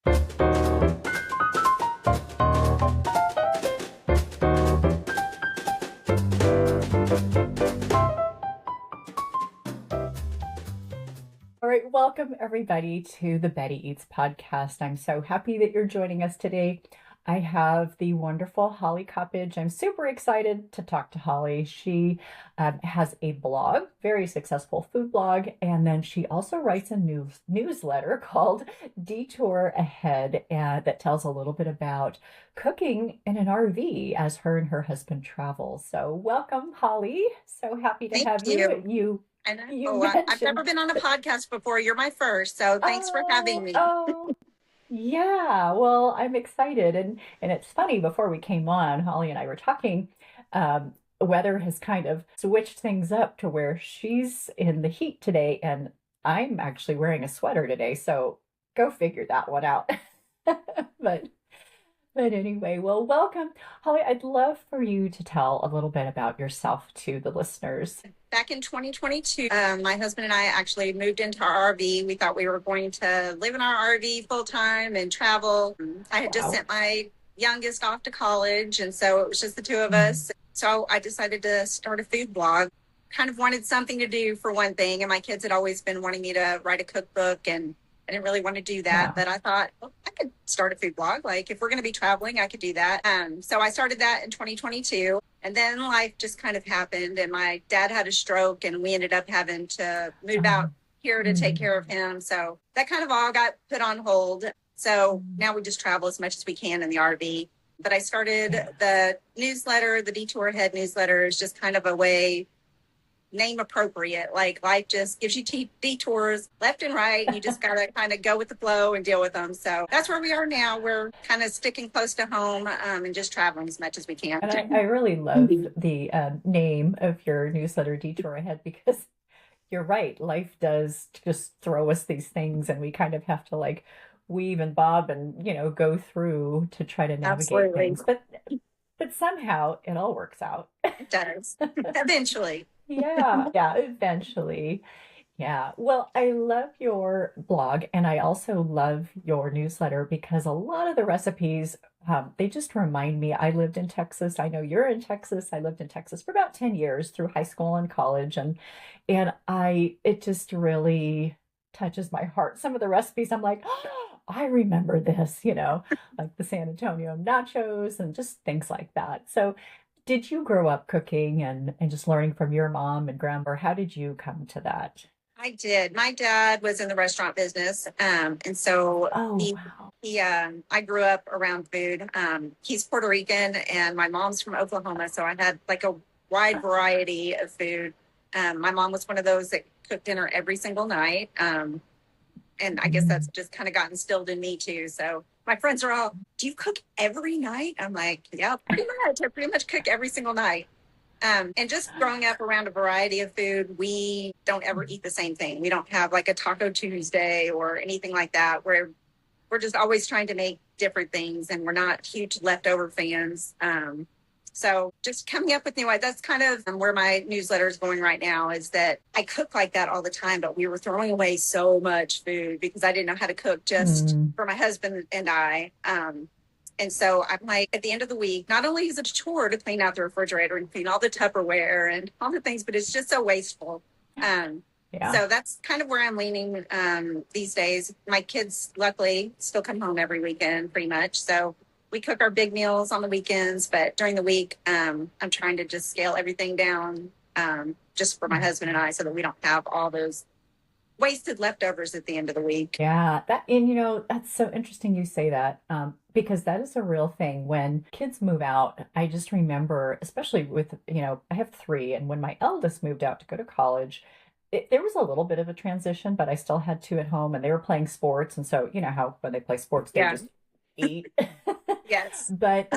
All right, welcome everybody to the Betty Eats podcast. I'm so happy that you're joining us today. I have the wonderful Holly Coppedge. I'm super excited to talk to Holly. She has a blog, very successful food blog, and then she also writes a newsletter called Detour Ahead that tells a little bit about cooking in an RV as her and her husband travel. So welcome, Holly. So happy to Thank have you. you. You I you know. I've mentioned never been on a podcast before. You're my first, so thanks for having Oh, me. oh, yeah. Well, I'm excited, and it's funny. Before we came on, Holly and I were talking. Weather has kind of switched things up to where she's in the heat today, and I'm actually wearing a sweater today. So go figure that one out. But but anyway, well, welcome, Holly. I'd love for you to tell a little bit about yourself to the listeners. Back in 2022, my husband and I actually moved into our RV. We thought we were going to live in our RV full time and travel. I had just Wow. sent my youngest off to college, and so it was just the two of Mhm. us. So I decided to start a food blog. Kind of wanted something to do for one thing, and my kids had always been wanting me to write a cookbook, and I didn't really want to do that, Yeah. but I thought, well, I could start a food blog. Like if we're going to be traveling, I could do that. So I started that in 2022, and then life just kind of happened, and my dad had a stroke, and we ended up having to move out Um, here to take mm, care of him. So that kind of all got put on hold. So mm, now we just travel as much as we can in the RV. But I started yeah. the newsletter, the Detour Head newsletter is just kind of a way name appropriate. Like life just gives you detours left and right, and you just gotta kind of go with the flow and deal with them. So that's where we are now. We're kind of sticking close to home, and just traveling as much as we can. And I really love the name of your newsletter, Detour Ahead, because you're right. Life does just throw us these things, and we kind of have to like weave and bob and, go through to try to navigate Absolutely. things. But somehow it all works out. It does. Eventually. Yeah, yeah, eventually. Yeah. Well, I love your blog and I also love your newsletter because a lot of the recipes, they just remind me. I lived in Texas. I know you're in Texas. I lived in Texas for about 10 years through high school and college and it just really touches my heart. Some of the recipes I'm like, oh, I remember this, like the San Antonio nachos and just things like that. So did you grow up cooking and just learning from your mom and grandma? Or how did you come to that? I did. My dad was in the restaurant business, and so Oh, he wow. he I grew up around food. He's Puerto Rican, and my mom's from Oklahoma, so I had like a wide variety of food. My mom was one of those that cooked dinner every single night, and I guess that's Mm. just kind of got instilled in me too. So my friends are all, "Do you cook every night?" I'm like, "Yeah, pretty much. I pretty much cook every single night." And just growing up around a variety of food, we don't ever eat the same thing. We don't have like a Taco Tuesday or anything like that, where we're just always trying to make different things, and we're not huge leftover fans. So just coming up with new ideas, that's kind of where my newsletter is going right now, is that I cook like that all the time, but we were throwing away so much food because I didn't know how to cook just Mm. for my husband and I. And so I'm like, at the end of the week, not only is it a chore to clean out the refrigerator and clean all the Tupperware and all the things, but it's just so wasteful. Um, Yeah. so that's kind of where I'm leaning these days. My kids, luckily, still come home every weekend pretty much. So we cook our big meals on the weekends, but during the week, I'm trying to just scale everything down just for my husband and I so that we don't have all those wasted leftovers at the end of the week. Yeah, and that's so interesting you say that, because that is a real thing. When kids move out, I just remember, especially with, I have three, and when my eldest moved out to go to college, there was a little bit of a transition, but I still had two at home, and they were playing sports, and so you know how when they play sports, they Yeah. just eat. Yes. But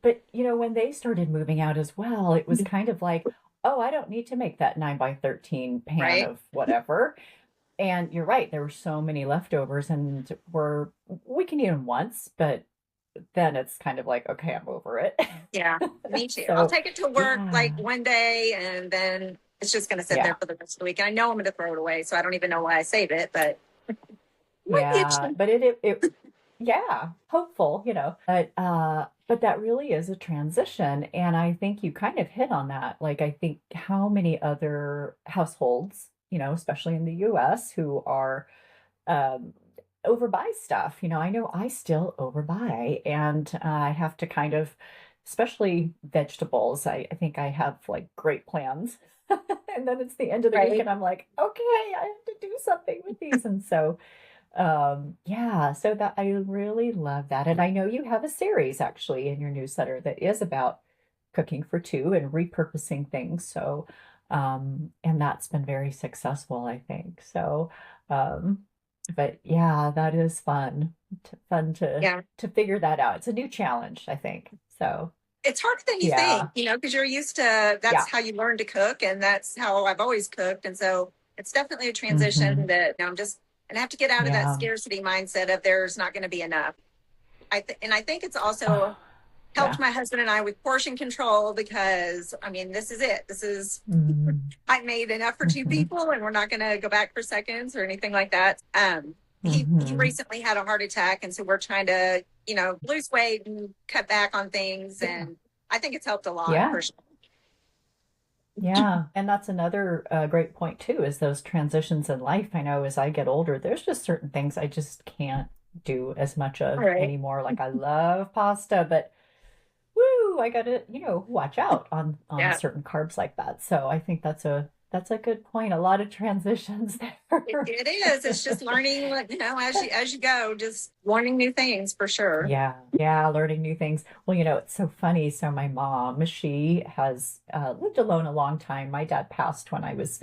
when they started moving out as well, it was kind of like, oh, I don't need to make that 9 by 13 pan Right. of whatever. And you're right, there were so many leftovers and we can eat them once, but then it's kind of like, okay, I'm over it. Yeah, me too. I'll So, take it to work like yeah, one day, and then it's just going to sit there yeah, for the rest of the week. And I know I'm going to throw it away, so I don't even know why I save it, but might be yeah. interesting. But yeah, hopeful, but that really is a transition. And I think you kind of hit on that. Like, I think how many other households, especially in the US, who are um, overbuy stuff. I know I still overbuy, and I have to kind of, especially vegetables. I think I have like great plans. And then it's the end of the week, Right. and I'm like, okay, I have to do something with these. And so, yeah, so that I really love that. And I know you have a series actually in your newsletter that is about cooking for two and repurposing things. So, and that's been very successful, I think. So, um, but yeah, that is fun Yeah. to figure that out. It's a new challenge, I think. So, It's harder than you think, yeah, because you're used to that's yeah, how you learn to cook, and that's how I've always cooked. And so it's definitely a transition hmm that I'm just, and I have to get out of that yeah, scarcity mindset of there's not going to be enough. And I think it's also oh, helped yeah, my husband and I with portion control because I mean, this is it. This is, mm-hmm, I made enough for two mm-hmm, people and we're not going to go back for seconds or anything like that. He mm-hmm. recently had a heart attack. And so we're trying to, lose weight and cut back on things. Yeah, And I think it's helped a lot yeah. for sure. Yeah, and that's another great point too, is those transitions in life. I know as I get older, there's just certain things I just can't do as much All of right. anymore. Like I love pasta, but woo, I gotta, watch out on Yeah. certain carbs like that. So I think that's a good point. A lot of transitions there. It is. It's just learning, like, as you go, just learning new things for sure. Yeah, yeah, learning new things. Well, it's so funny. So my mom, she has lived alone a long time. My dad passed when I was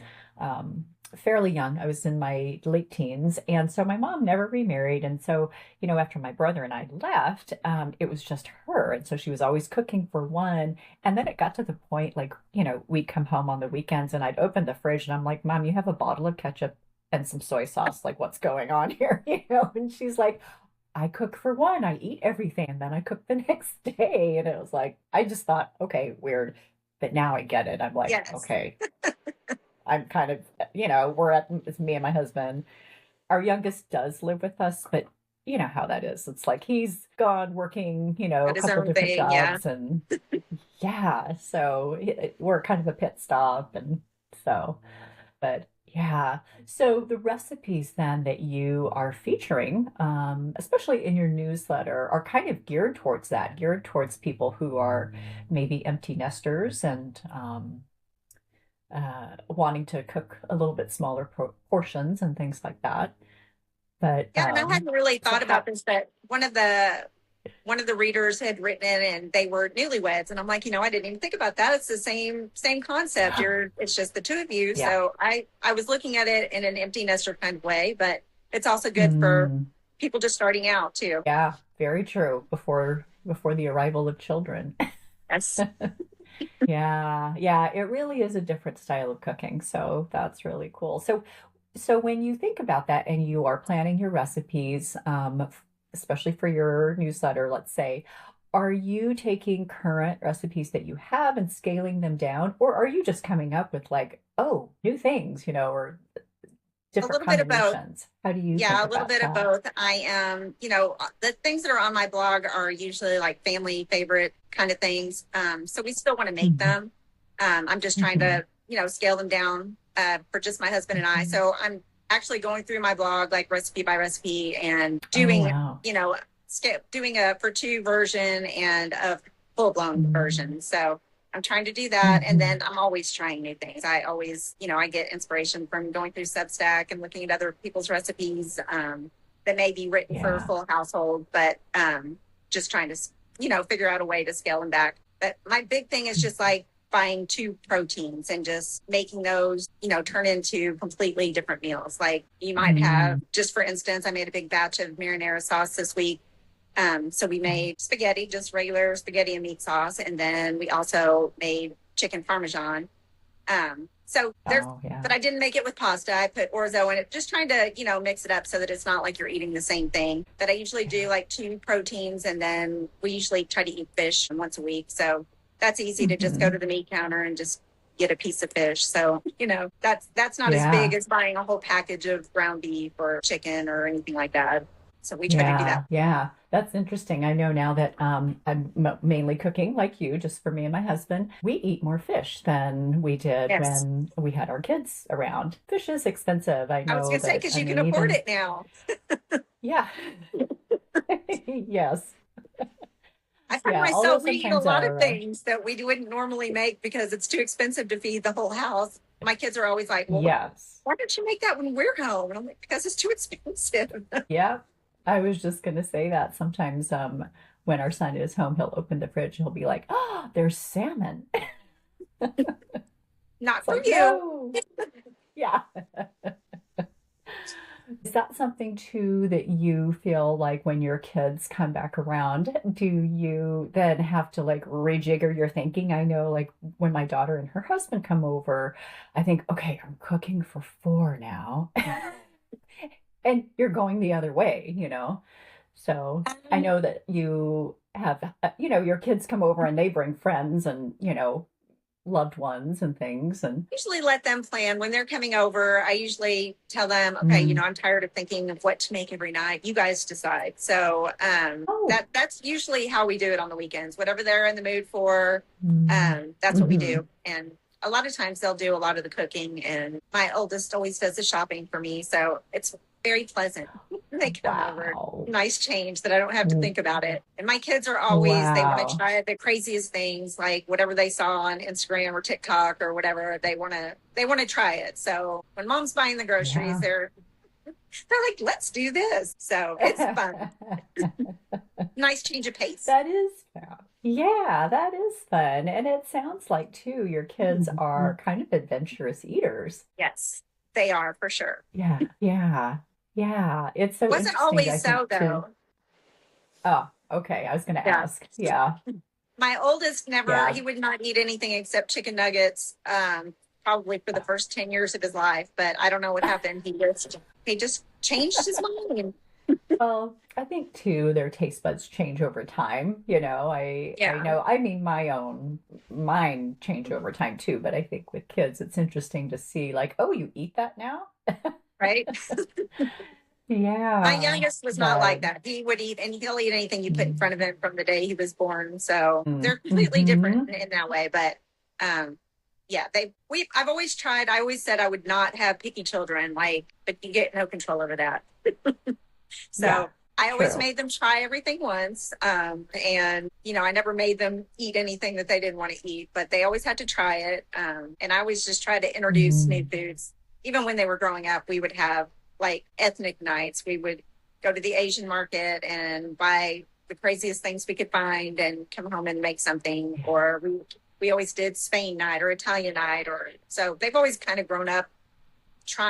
fairly young. I was in my late teens, and so my mom never remarried. And so, after my brother and I left, it was just her, and so she was always cooking for one. And then it got to the point, like, we'd come home on the weekends, and I'd open the fridge, and I'm like, "Mom, you have a bottle of ketchup and some soy sauce. Like, what's going on here?" And she's like, I cook for one, I eat everything, and then I cook the next day. And it was like, I just thought, okay, weird. But now I get it. I'm like, Yes. okay, I'm kind of, it's me and my husband. Our youngest does live with us, but you know how that is. It's like he's gone working, a Got his couple own different thing. Yeah. jobs. And yeah, so we're kind of a pit stop. And so, but yeah. So the recipes then that you are featuring, especially in your newsletter, are kind of geared towards that, geared towards people who are maybe empty nesters and wanting to cook a little bit smaller portions and things like that. But Yeah, and I hadn't really so thought about this, but one of the readers had written it and they were newlyweds. And I'm like, I didn't even think about that. It's the same concept. It's just the two of you. yeah. So I was looking at it in an empty nester kind of way, but it's also good for Mm, people just starting out too. yeah, very true. Before the arrival of children. Yes. Yeah, yeah, it really is a different style of cooking. So that's really cool. So when you think about that and you are planning your recipes, especially for your newsletter, let's say, are you taking current recipes that you have and scaling them down, or are you just coming up with like, oh, new things, or A different little bit of both. combinations? How do you think Yeah, a little about bit of that? both. I am, the things that are on my blog are usually like family favorite kind of things. So we still want to make Hmm them. I'm just trying hmm to, scale them down for just my husband and I. hmm So I'm actually going through my blog like recipe by recipe and Oh, doing, wow. doing a for two version and a full blown Mm-hmm. version. So I'm trying to do that. And Mm-hmm. then I'm always trying new things. I always, I get inspiration from going through Substack and looking at other people's recipes that may be written for a Yeah. full household, but just trying to, figure out a way to scale them back. But my big thing is just like buying two proteins and just making those, turn into completely different meals. Like you might have, Mm-hmm. just for instance, I made a big batch of marinara sauce this week. So we made spaghetti, just regular spaghetti and meat sauce. And then we also made chicken parmesan. So there's, Oh, yeah. but I didn't make it with pasta. I put orzo in it, just trying to, mix it up so that it's not like you're eating the same thing. But I usually do like two proteins and then we usually try to eat fish once a week. So that's easy to just go hmm to the meat counter and just get a piece of fish. So, that's not as big Yeah. as buying a whole package of ground beef or chicken or anything like that. So we try to do that. Yeah, yeah, that's interesting. I know now that I'm m mainly cooking like you, just for me and my husband. We eat more fish than we did Yes. when we had our kids around. Fish is expensive, I I was know, going to say, but because I you can mean, afford even it now. yeah, yes, I find yeah. Although myself, we eat a sometimes lot of our things that we wouldn't normally make because it's too expensive to feed the whole house. My kids are always like, well, yes, why don't you make that when we're home? And I'm like, because it's too expensive. yeah. I was just gonna say that sometimes when our son is home, he'll open the fridge and he'll be like, "Oh, there's salmon." Not It's for like, you. no. Yeah. Is that something too that you feel like when your kids come back around, do you then have to like rejigger your thinking? I know like when my daughter and her husband come over, I think, okay, I'm cooking for four now. And you're going the other way, you know? So I Um, know that you have, your kids come over and they bring friends and, loved ones and things. And Usually let them plan when they're coming over. I usually tell them, okay, mm, I'm tired of thinking of what to make every night. You guys decide. So oh, that's usually how we do it on the weekends. Whatever they're in the mood for, mm, that's what we hmm do. And a lot of times they'll do a lot of the cooking, and my oldest always does the shopping for me. So it's very pleasant when they come over. wow. Nice change that I don't have to think about it. And my kids are always, they want to Wow. try the craziest things, like whatever they saw on Instagram or TikTok or whatever. They want to try it. So when mom's buying the groceries, Yeah. they're like, let's do this. So it's fun. Nice change of pace. That is fun. Yeah, that is fun. And it sounds like too, your kids are kind of adventurous eaters. Yes, they are for sure. Yeah, yeah, yeah. It's so Wasn't interesting, I always so think, to, though. oh, okay. I was going to Yeah. ask. Yeah, My oldest never, yeah. he would not eat anything except chicken nuggets, probably for the first 10 years of his life. But I don't know what happened. He just changed his mind. Well, I think too, their taste buds change over time. I Yeah. know, I mean, mine change over time too, but I think with kids, it's interesting to see like, oh, you eat that now? Right. My Yeah, youngest was not like but that. He would eat, and he'll eat anything you put in front of him from the day he was born. So they're completely different mm-hmm. in that way. But yeah, I've always tried. I always said I would not have picky children, like, but you get no control over that. Yeah, So I always true. made them try everything once. And, I never made them eat anything that they didn't want to eat, but they always had to try it. And I always just tried to introduce new Mm. foods. Even when they were growing up, we would have like ethnic nights. We would go to the Asian market and buy the craziest things we could find and come home and make something. Yeah. Or we always did Spain night or Italian night. Or so they've always kind of grown up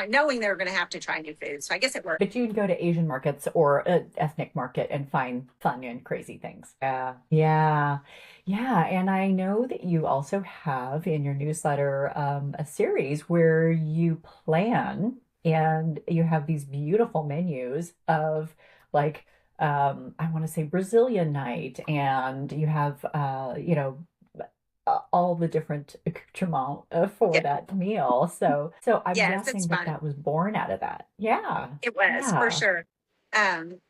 knowing they're going to have to try new foods. So I guess it worked. But you'd go to Asian markets or an ethnic market and find fun and crazy things. Yeah, yeah, yeah. And I know that you also have in your newsletter a series where you plan and you have these beautiful menus of like, I want to say Brazilian night, and you have, all the different accoutrement for Yeah. that meal. So I'm Yes, it's guessing that fun. that was born out of that. Yeah. It was for Yeah. sure. Um,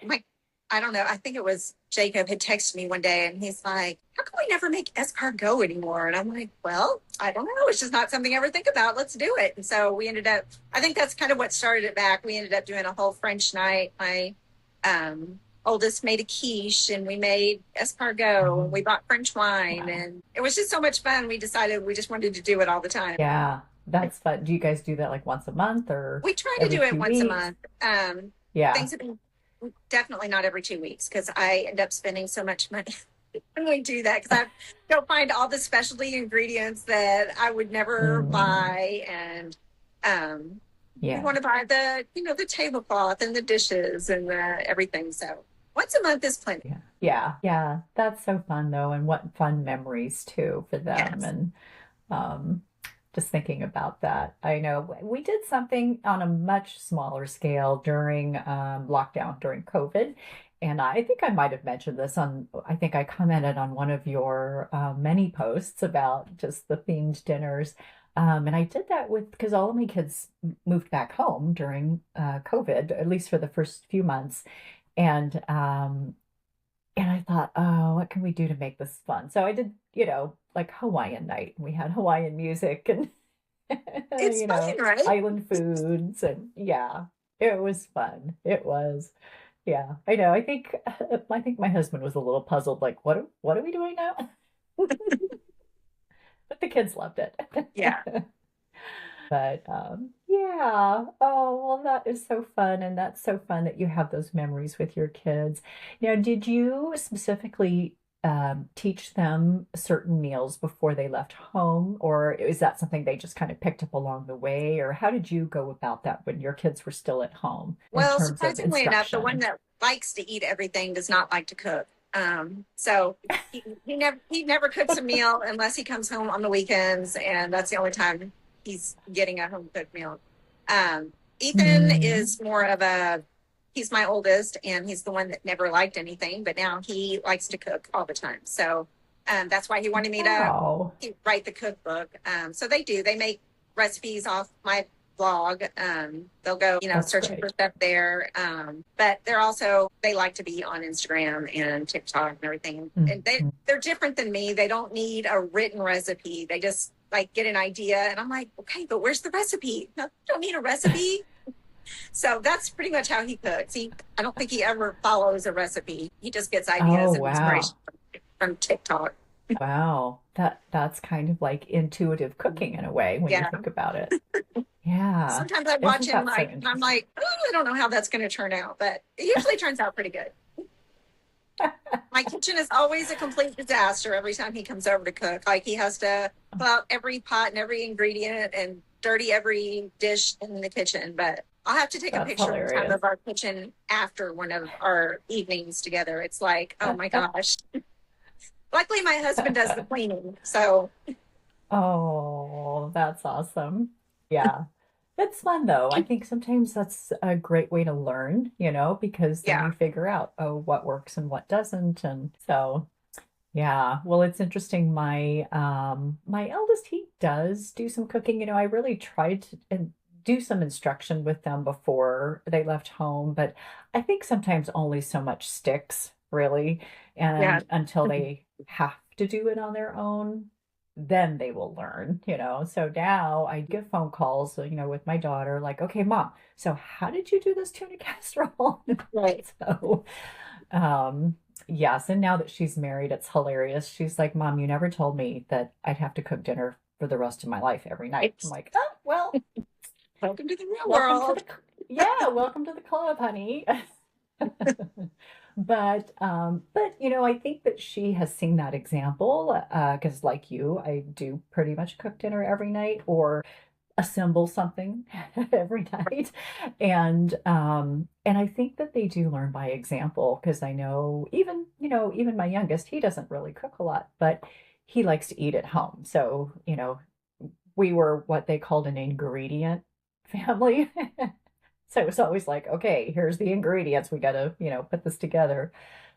my, I don't know. I think it was Jacob had texted me one day and he's like, how come we never make escargot anymore? And I'm like, well, I don't know. It's just not something I ever think about. Let's do it. And so we ended up, I think that's kind of what started it back. We ended up doing a whole French night. My oldest made a quiche and we made escargot and Oh, we bought French wine. wow. And it was just so much fun. We decided we just wanted to do it all the time. Yeah. That's fun. Do you guys do that like once a month or We try to every do it two once a weeks? month. Yeah. Things have been definitely not every 2 weeks because I end up spending so much money when we do that because I don't find all the specialty ingredients that I would never Mm, buy. And um, we yeah. want to buy the tablecloth and the dishes and everything. So once a month is plenty. Yeah. Yeah. Yeah. That's so fun though. And what fun memories too for them. Yes. And um just thinking about that. I know we did something on a much smaller scale during lockdown during COVID. And I think I might have mentioned this I think I commented on one of your many posts about just the themed dinners. And I did that with because all of my kids moved back home during COVID, at least for the first few months. And and I thought, oh, what can we do to make this fun? So I did, like Hawaiian night. We had Hawaiian music and It's fun, right? island foods, and yeah, it was fun. It was. Yeah, I know. I think my husband was a little puzzled, like, what are we doing now? But the kids loved it. Yeah. But yeah. Oh, well, that is so fun. And that's so fun that you have those memories with your kids. Now, did you specifically teach them certain meals before they left home, or is that something they just kind of picked up along the way? Or how did you go about that when your kids were still at home in Well, terms of surprisingly enough, the one instruction? that likes to eat everything does not like to cook. So he never cooks a meal unless he comes home on the weekends, and that's the only time he's getting a home cooked meal. Ethan Mm. is more of a he's my oldest, and he's the one that never liked anything, but now he likes to cook all the time. So that's why he wanted me to Wow, write the cookbook. So they make recipes off my blog. They'll go, that's searching for great. stuff there. But they like to be on Instagram and TikTok and everything. And Mhm. they're different than me. They don't need a written recipe. They just like get an idea. And I'm like, okay, but where's the recipe? No, you don't need a recipe. So that's pretty much how he cooks. I don't think he ever follows a recipe. He just gets Oh, ideas and inspiration wow. from TikTok. Wow. That's kind of like intuitive cooking in a way when you Yeah. think about it. Yeah. Sometimes I watch Isn't him that so like, and I'm interesting? like, oh, I don't know how that's going to turn out, but it usually turns out pretty good. My kitchen is always a complete disaster every time he comes over to cook. Like he has to pull out every pot and every ingredient and dirty every dish in the kitchen. But I'll have to take a That's picture one time hilarious. of our kitchen after one of our evenings together. It's like, oh my gosh. Luckily, my husband does the cleaning. So, Oh, that's awesome. Yeah. It's fun though. I think sometimes that's a great way to learn, because then yeah, you figure out, oh, what works and what doesn't. And so, yeah. Well, it's interesting. My eldest, he does do some cooking. I really tried to do some instruction with them before they left home, but I think sometimes only so much sticks, really. yeah. And until they have to do it on their own, then they will learn. So now I get phone calls, with my daughter, like, okay, mom, so how did you do this tuna casserole? Right. So, um, yes, and now that she's married, it's hilarious. She's like, Mom, you never told me that I'd have to cook dinner for the rest of my life every night. I'm It's like, oh, well, welcome to the real welcome to world. the, yeah, welcome to the club, honey. But I think that she has seen that example, because like you, I do pretty much cook dinner every night or assemble something every night. And I think that they do learn by example because I know even my youngest, he doesn't really cook a lot, but he likes to eat at home. So, we were what they called an ingredient family. So it was always like, okay, here's the ingredients. We gotta, put this together.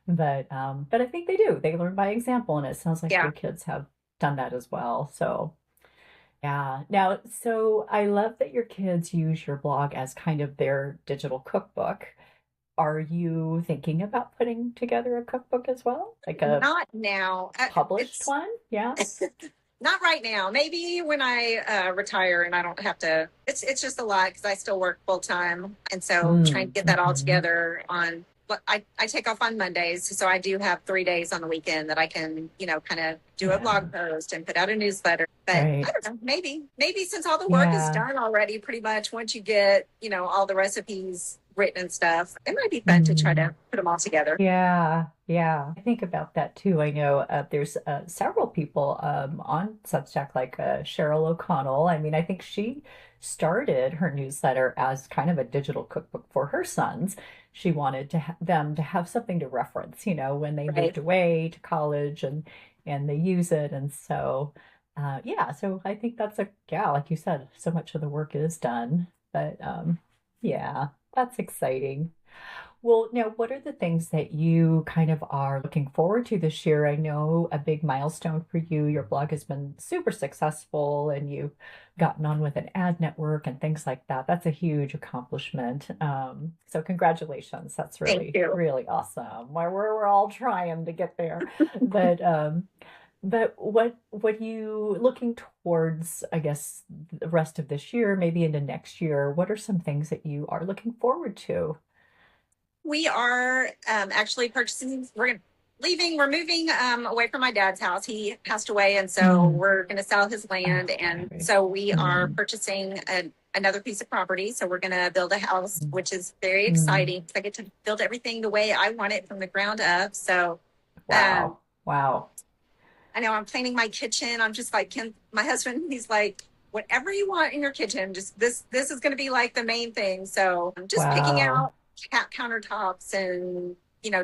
But I think they do. They learn by example, and it sounds like Yeah. your kids have done that as well. So yeah. Now, so I love that your kids use your blog as kind of their digital cookbook. Are you thinking about putting together a cookbook as well? Like a Not now. published It's one? Yeah. not right now. Maybe when I retire and I don't have to. It's just a lot because I still work full time, and so trying to get that all Mm-hmm. together on. But I take off on Mondays, so I do have 3 days on the weekend that I can kind of do a Yeah. blog post and put out a newsletter. But I Right. don't know. Maybe since all the work is Yeah. done already, pretty much once you get all the recipes written and stuff, it might be fun to try Mm. to put them all together. Yeah, yeah. I think about that too. I know there's several people on Substack, like Cheryl O'Connell. I mean, I think she started her newsletter as kind of a digital cookbook for her sons. She wanted them to have something to reference, when they Right. moved away to college and they use it. And so, yeah, so I think yeah, like you said, so much of the work is done. But yeah, that's exciting. Well, now, what are the things that you kind of are looking forward to this year? I know a big milestone for you. Your blog has been super successful and you've gotten on with an ad network and things like that. That's a huge accomplishment. So congratulations. That's Thank really, you. really awesome. We're all trying to get there. But what are you looking towards, I guess, the rest of this year, maybe into next year? What are some things that you are looking forward to? We are actually purchasing, leaving, we're moving away from my dad's house. He passed away, and so Mm. we're going to sell his land. And Okay. so we are Mm, purchasing another piece of property. So we're going to build a house, mm, which is very mm. exciting because I get to build everything the way I want it from the ground up. So um, Wow. Wow. I know I'm planning my kitchen. I'm just like, my husband, he's like, whatever you want in your kitchen, just this is going to be like the main thing. So I'm just picking Wow. out countertops and,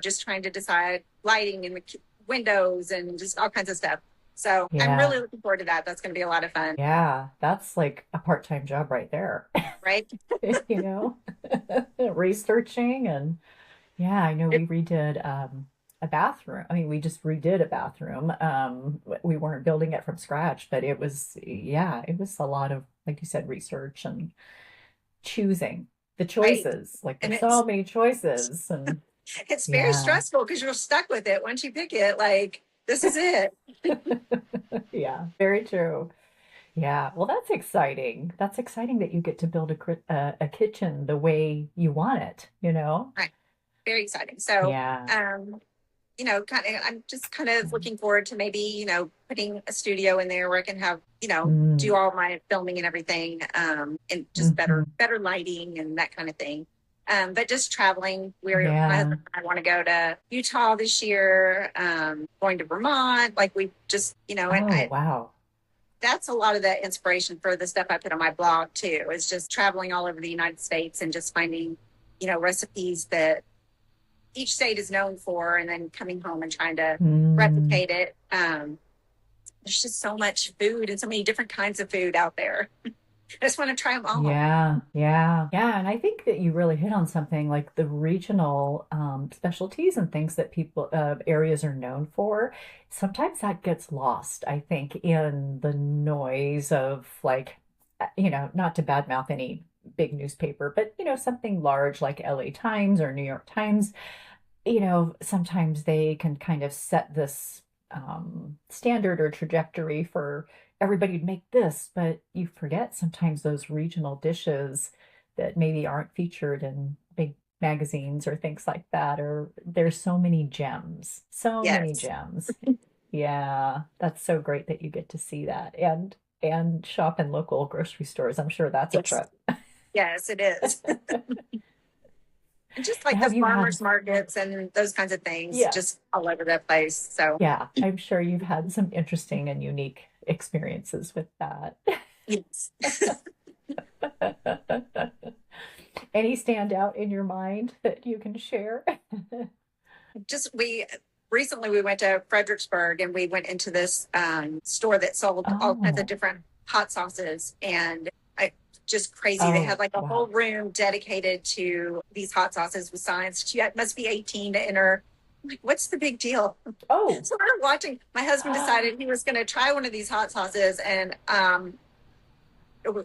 just trying to decide lighting in the windows and just all kinds of stuff. So I'm Yeah. really looking forward to that. That's going to be a lot of fun, Yeah. That's like a part-time job right there. right? You know, researching and yeah, I know It, we redid a bathroom. I mean, we just redid a bathroom. We weren't building it from scratch, but it was, yeah, it was a lot of, like you said, research and choosing the right. choices. Like And there's so many choices and it's very yeah. stressful because you're stuck with it once you pick it. Like, this is it. Yeah, very true. Yeah, well, that's exciting. That's exciting that you get to build a kitchen the way you want it, you know? Right. Very exciting. So, Yeah. um, kind of, I'm just kind of looking forward to maybe, putting a studio in there where I can have, do Mm, all my filming and everything, and just hmm. better lighting and that kind of thing. But just traveling, my Yeah. husband and I want to go to Utah this year, going to Vermont. Like we just, and Oh, wow. that's a lot of the inspiration for the stuff I put on my blog too, is just traveling all over the United States and just finding, recipes that each state is known for, and then coming home and trying to Mm, replicate it. There's just so much food and so many different kinds of food out there. I just want to try them all. yeah, yeah, yeah. And I think that you really hit on something like the regional specialties and things that people areas are known for. Sometimes that gets lost, I think, in the noise of like, not to badmouth any big newspaper, but something large like LA Times or New York Times. Sometimes they can kind of set this standard or trajectory for everybody to make this, but you forget sometimes those regional dishes that maybe aren't featured in big magazines or things like that, or there's so many gems, so many Yes. gems. Yeah, that's so great that you get to see that and shop in local grocery stores. I'm sure that's a Yes. trip. Yes, it is. And just like the Have you had, farmers markets and those kinds of things, yeah. just all over the place. So, Yeah, I'm sure you've had some interesting and unique experiences with that. yes. Any stand out in your mind that you can share? Just recently we went to Fredericksburg and we went into this store that sold all kinds of Oh, different hot sauces, and I just crazy. They had oh, like a whole wow. room dedicated to these hot sauces with signs. You must be 18 to enter. I'm like, what's the big deal? Oh, So we're watching. My husband decided he was going to try one of these hot sauces, and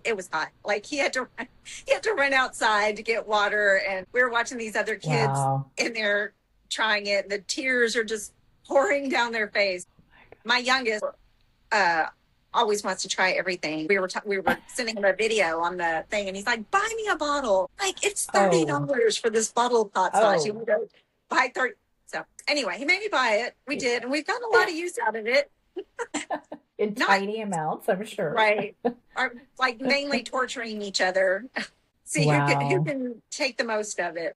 it was hot. Like he had to run outside to get water, and we were watching these other kids wow. in there trying it. And the tears are just pouring down their face. My youngest uh, always wants to try everything. We were sending him a video on the thing, and he's like, "Buy me a bottle. Like it's thirty Oh, dollars for this bottle of hot sauce. You oh. want to go buy 30?" So anyway, he made me buy it. We did, and we've gotten a lot of use out of it. In Not tiny amounts, I'm sure. right, are like mainly torturing each other. See who Wow. can take the most of it.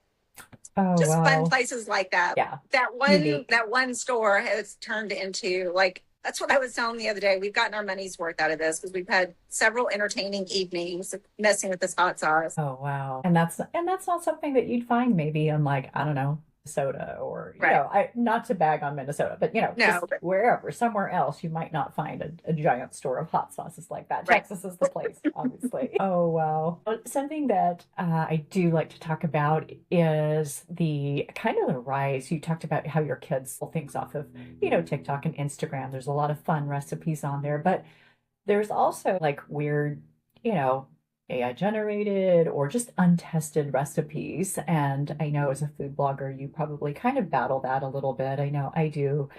Oh, Just fun wow. places like that. Yeah, That one unique. that one store has turned into like, that's what I was telling the other day. We've gotten our money's worth out of this because we've had several entertaining evenings messing with this hot sauce. Oh, wow. And that's not something that you'd find maybe in like, I don't know, soda or or, Right. not to bag on Minnesota, but, No, just but wherever, somewhere else, you might not find a giant store of hot sauces like that. right. Texas is the place, obviously. Oh, wow. Something that I do like to talk about is the kind of the rise. You talked about how your kids pull things off of, TikTok and Instagram. There's a lot of fun recipes on there, but there's also like weird, you know, AI generated or just untested recipes. And I know as a food blogger, you probably kind of battle that a little bit. I know I do.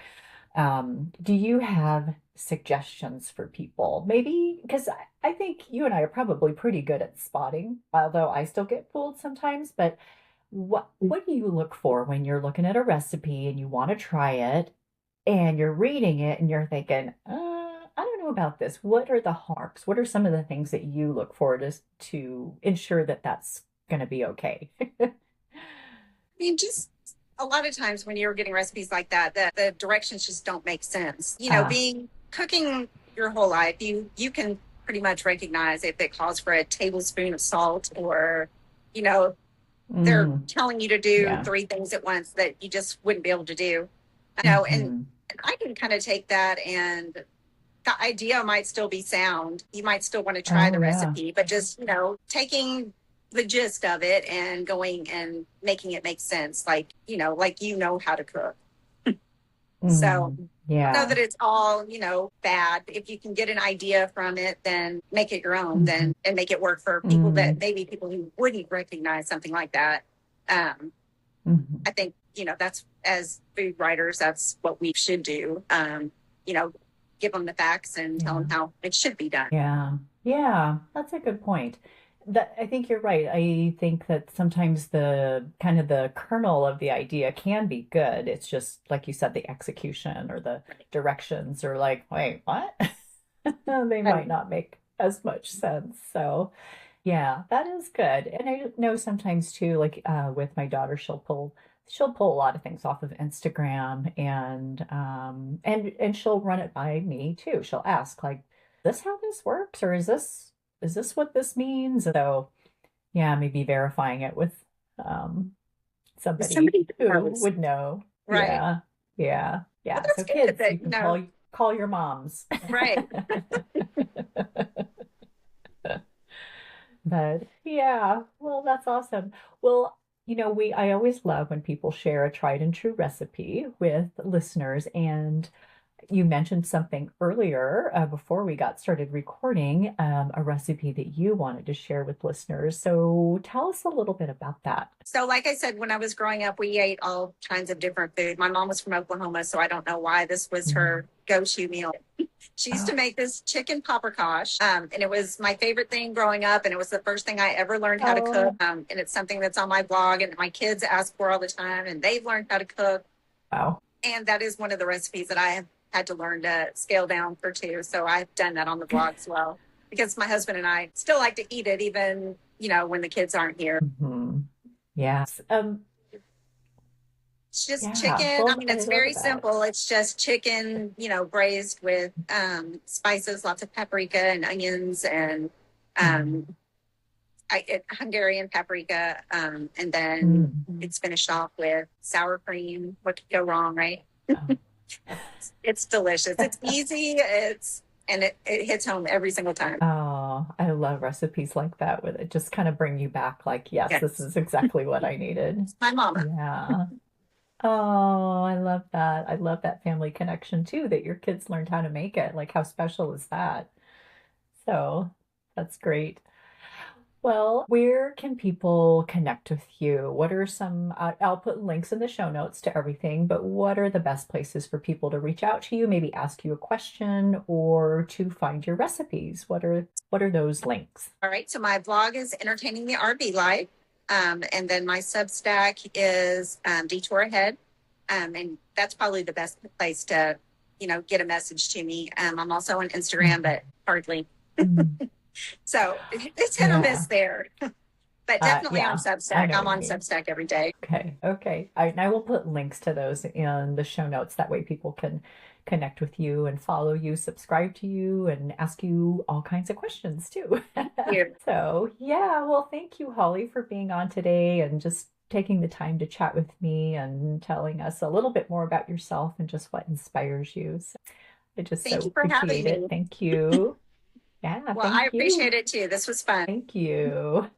Do you have suggestions for people? Maybe because I think you and I are probably pretty good at spotting, although I still get fooled sometimes. But what do you look for when you're looking at a recipe and you want to try it and you're reading it and you're thinking, I don't know about this. What are the hallmarks? What are some of the things that you look for to ensure that that's going to be okay? I mean, just a lot of times when you're getting recipes like that, the directions just don't make sense. Ah, Being cooking your whole life, you can pretty much recognize if it calls for a tablespoon of salt or, you know, they're mm, telling you to do yeah. three things at once that you just wouldn't be able to do. And Hmm. I can kind of take that, and the idea might still be sound. You might still want to try Oh, the yeah. recipe, but just, taking the gist of it and going and making it make sense, like how to cook. So I don't know Yeah. that it's all, bad. If you can get an idea from it, then make it your own, Hmm. then and make it work for Hmm. people who wouldn't recognize something like that. Um, Hmm. I think, that's as food writers, that's what we should do. You know, give them the facts and tell them Yeah. how it should be done. Yeah. Yeah. That's a good point. That I think you're right. I think that sometimes the kind of the kernel of the idea can be good. It's just like you said, the execution or the directions are like, wait, what? They Right. might not make as much sense. So, yeah, that is good. And I know sometimes too, like with my daughter, she'll pull a lot of things off of Instagram and she'll run it by me too. She'll ask like, "Is this how this works, or is this what this means?" So, yeah, maybe verifying it with um somebody Somebody who knows. would know. Right. Yeah. Yeah. Well, Yeah. that's So good kids, you that, can call your moms. right. But yeah, well, that's awesome. Well, I always love when people share a tried and true recipe with listeners. And you mentioned something earlier before we got started recording, a recipe that you wanted to share with listeners. So tell us a little bit about that. So, like I said, when I was growing up, we ate all kinds of different food. My mom was from Oklahoma, so I don't know why this was Mm. her go-to meal. She used to Oh, make this chicken paprikash, and it was my favorite thing growing up, and it was the first thing I ever learned how to cook. oh, And it's something that's on my blog, and my kids ask for all the time, and they've learned how to cook. wow. And that is one of the recipes that I have had to learn to scale down for too. So I've done that on the blog as well, because my husband and I still like to eat it, even when the kids aren't here. Hmm. Yes. It's just Yeah. chicken. I Well, mean, I it's love very that. simple. It's just chicken, braised with spices, lots of paprika and onions and um, Mm. Hungarian paprika. And then Mm. it's finished off with sour cream. What could go wrong, right? Oh. It's delicious. It's easy. It hits home every single time. Oh, I love recipes like that with it just kind of bring you back like, yes, this Yes. is exactly what I needed. My mama. Yeah. Oh, I love that. I love that family connection too, that your kids learned how to make it. Like, how special is that? So that's great. Well, where can people connect with you? What are I'll put links in the show notes to everything, but what are the best places for people to reach out to you, maybe ask you a question or to find your recipes? What are those links? All right. So my blog is Entertaining the RV Life. And then my Substack is Detour Ahead. And that's probably the best place to, get a message to me. I'm also on Instagram, Mhm. but hardly. Mhm. So it's hit or miss Yeah. there. But definitely on Yeah, I Substack. know I'm what you on mean. Substack every day. Okay, okay. And I will put links to those in the show notes. That way people can connect with you and follow you, subscribe to you, and ask you all kinds of questions too. You. So, yeah, well, thank you, Holly, for being on today and just taking the time to chat with me and telling us a little bit more about yourself and just what inspires you. So I just Thank so you for having appreciate it. me. Thank you. Yeah, Well, I thank you. appreciate it too. This was fun. Thank you.